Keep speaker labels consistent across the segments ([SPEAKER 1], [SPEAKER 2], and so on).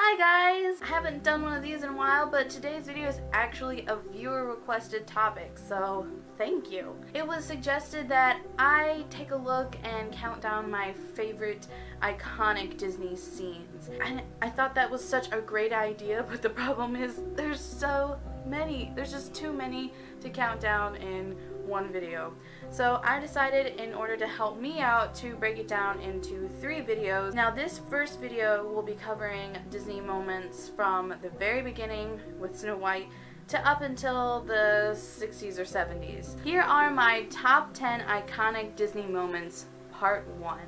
[SPEAKER 1] Hi guys! I haven't done one of these in a while, but today's video is actually a viewer requested topic, so thank you. It was suggested that I take a look and count down my favorite iconic Disney scenes. And I thought that was such a great idea, but the problem is there's so many. There's just too many to count down in one video. So I decided, in order to help me out, to break it down into 3 videos. Now this first video will be covering Disney moments from the very beginning with Snow White to up until the 60s or 70s. Here are my top 10 iconic Disney moments, part 1.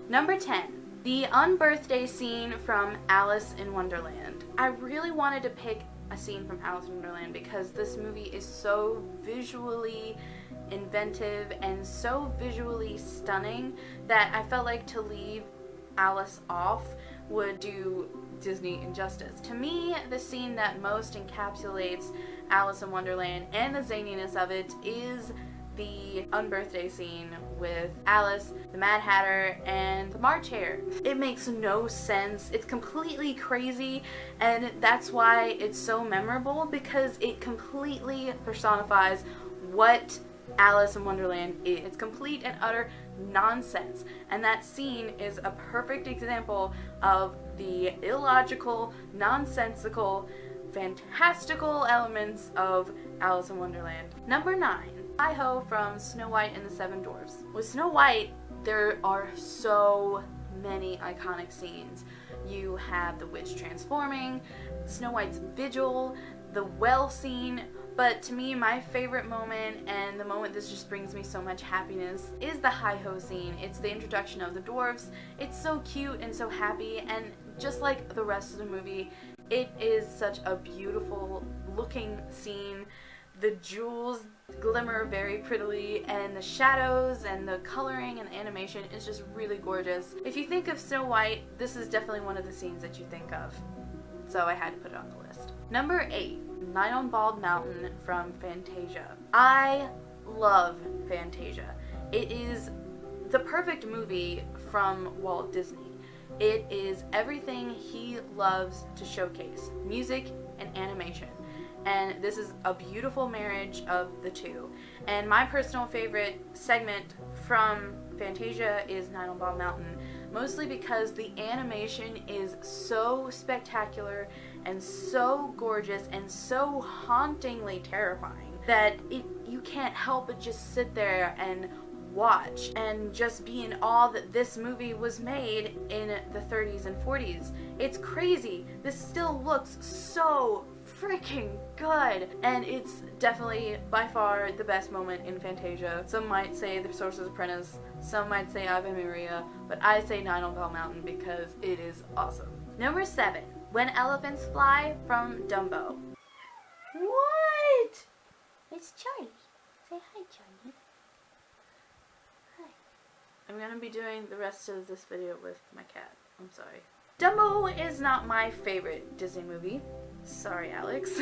[SPEAKER 1] Number 10. The unbirthday scene from Alice in Wonderland. I really wanted to pick a scene from Alice in Wonderland because this movie is so visually inventive and so visually stunning that I felt like to leave Alice off would do Disney injustice. To me, the scene that most encapsulates Alice in Wonderland and the zaniness of it is the unbirthday scene with Alice, the Mad Hatter, and the March Hare. It makes no sense. It's completely crazy, and that's why it's so memorable, because it completely personifies what Alice in Wonderland is. It's complete and utter nonsense, and that scene is a perfect example of the illogical, nonsensical, fantastical elements of Alice in Wonderland. Number 9. Hi-Ho from Snow White and the Seven Dwarfs. With Snow White, there are so many iconic scenes. You have the witch transforming, Snow White's vigil, the well scene, but to me, my favorite moment, and the moment this just brings me so much happiness, is the Hi-Ho scene. It's the introduction of the dwarfs. It's so cute and so happy, and just like the rest of the movie, it is such a beautiful looking scene. The jewels glimmer very prettily, and the shadows and the coloring and the animation is just really gorgeous. If you think of Snow White, this is definitely one of the scenes that you think of. So I had to put it on the list. Number 8. Night on Bald Mountain from Fantasia. I love Fantasia. It is the perfect movie from Walt Disney. It is everything he loves to showcase: music and animation. And this is a beautiful marriage of the two. And my personal favorite segment from Fantasia is Night on Bald Mountain, mostly because the animation is so spectacular and so gorgeous and so hauntingly terrifying that you can't help but just sit there and watch and just be in awe that this movie was made in the 30s and 40s. It's crazy. This still looks so freaking good, and it's definitely by far the best moment in Fantasia. Some might say The Sorcerer's Apprentice, some might say Ave Maria, but I say Night on Bald Mountain because it is awesome. Number 7. When Elephants Fly from Dumbo. What? It's Charlie. Say hi, Charlie. Hi. I'm gonna be doing the rest of this video with my cat. I'm sorry. Dumbo is not my favorite Disney movie. Sorry, Alex.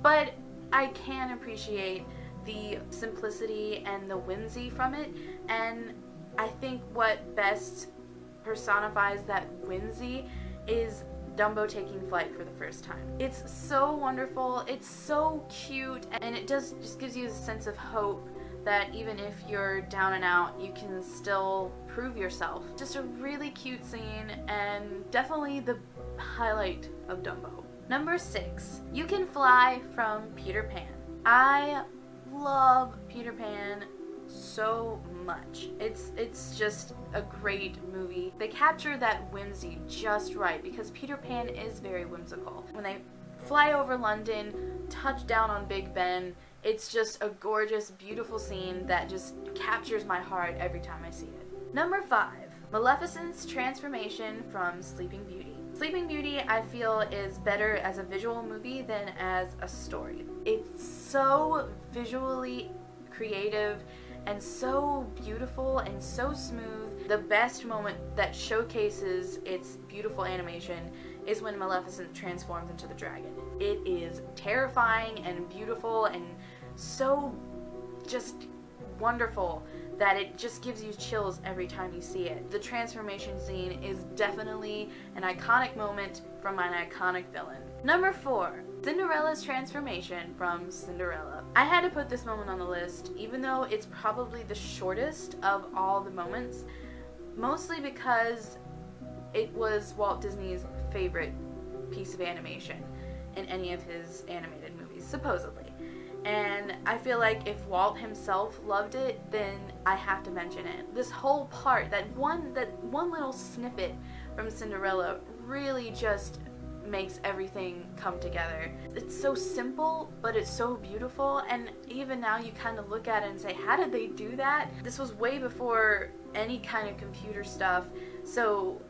[SPEAKER 1] But I can appreciate the simplicity and the whimsy from it, and I think what best personifies that whimsy is Dumbo taking flight for the first time. It's so wonderful, it's so cute, and it just gives you a sense of hope that even if you're down and out, you can still prove yourself. Just a really cute scene, and definitely the highlight of Dumbo. Number 6. You Can Fly from Peter Pan. I love Peter Pan so much. It's just a great movie. They capture that whimsy just right, because Peter Pan is very whimsical. When they fly over London, touch down on Big Ben, it's just a gorgeous, beautiful scene that just captures my heart every time I see it. Number 5. Maleficent's transformation from Sleeping Beauty. Sleeping Beauty, I feel, is better as a visual movie than as a story. It's so visually creative and so beautiful and so smooth. The best moment that showcases its beautiful animation is when Maleficent transforms into the dragon. It is terrifying and beautiful and so just wonderful that it just gives you chills every time you see it. The transformation scene is definitely an iconic moment from an iconic villain. Number 4. Cinderella's transformation from Cinderella. I had to put this moment on the list, even though it's probably the shortest of all the moments, mostly because it was Walt Disney's favorite piece of animation in any of his animated movies, supposedly. And I feel like if Walt himself loved it, then I have to mention it. This whole part, that one little snippet from Cinderella really just makes everything come together. It's so simple, but it's so beautiful, and even now you kind of look at it and say, how did they do that? This was way before any kind of computer stuff, so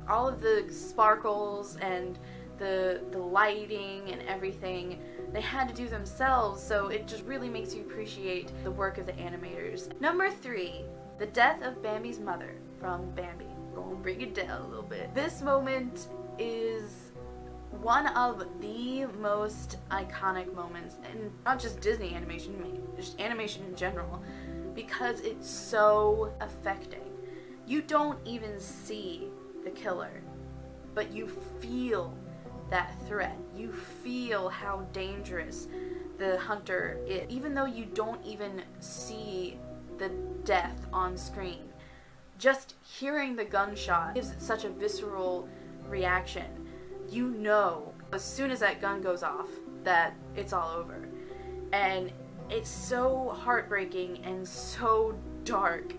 [SPEAKER 1] all of the sparkles and the lighting and everything, they had to do themselves, so it just really makes you appreciate the work of the animators. Number 3, the death of Bambi's mother from Bambi. Gonna bring it down a little bit. This moment is one of the most iconic moments, and not just Disney animation, just animation in general, because it's so affecting. You don't even see the killer, but you feel that threat. You feel how dangerous the hunter is. Even though you don't even see the death on screen, just hearing the gunshot gives it such a visceral reaction. You know as soon as that gun goes off that it's all over. And it's so heartbreaking and so dark,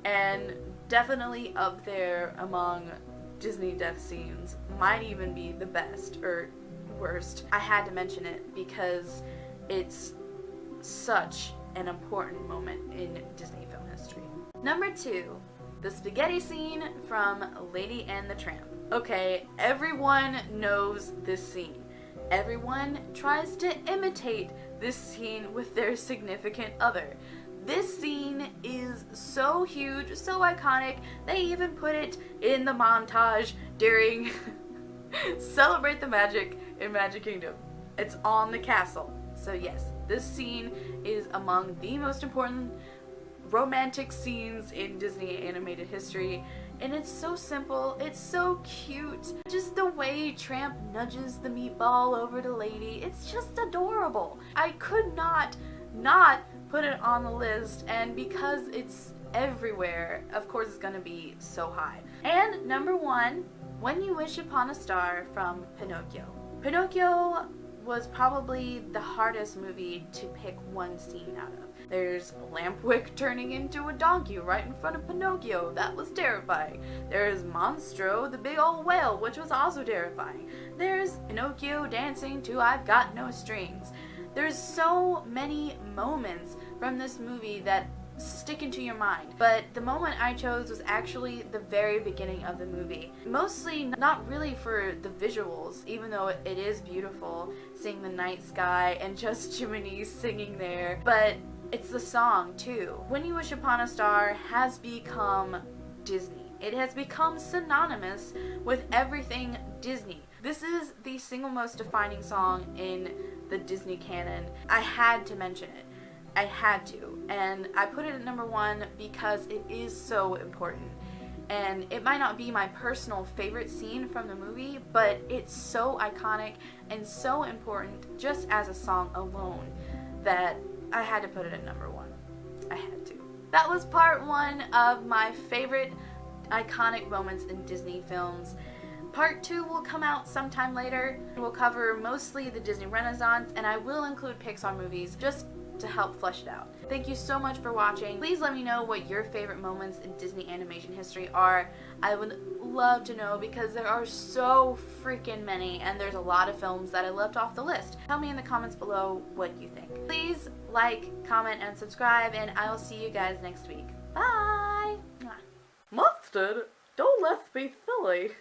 [SPEAKER 1] and definitely up there among Disney death scenes. Might even be the best or worst. I had to mention it because it's such an important moment in Disney film history. Number 2, the spaghetti scene from Lady and the Tramp. Okay, everyone knows this scene. Everyone tries to imitate this scene with their significant other. This scene is so huge, so iconic, they even put it in the montage during Celebrate the Magic in Magic Kingdom. It's on the castle. So yes, this scene is among the most important romantic scenes in Disney animated history, and it's so simple, it's so cute. Just the way Tramp nudges the meatball over to Lady, it's just adorable. I could not put it on the list, and because it's everywhere, of course it's gonna be so high. And number 1, When You Wish Upon a Star from Pinocchio. Pinocchio was probably the hardest movie to pick one scene out of. There's Lampwick turning into a donkey right in front of Pinocchio. That was terrifying. There's Monstro, the big old whale, which was also terrifying. There's Pinocchio dancing to I've Got No Strings. There's so many moments from this movie that stick into your mind, but the moment I chose was actually the very beginning of the movie. Mostly not really for the visuals, even though it is beautiful, seeing the night sky and just Jiminy singing there, but it's the song too. When You Wish Upon a Star has become Disney. It has become synonymous with everything Disney. This is the single most defining song in the Disney canon. I had to mention it. I had to, and I put it at number 1 because it is so important. And it might not be my personal favorite scene from the movie, but it's so iconic and so important just as a song alone that I had to put it at number 1. I had to. That was part 1 of my favorite iconic moments in Disney films. Part 2 will come out sometime later. We'll cover mostly the Disney Renaissance, and I will include Pixar movies just to help flesh it out. Thank you so much for watching. Please let me know what your favorite moments in Disney animation history are. I would love to know because there are so freaking many, and there's a lot of films that I left off the list. Tell me in the comments below what you think. Please like, comment, and subscribe, and I will see you guys next week. Bye! Mustard, don't let's be silly.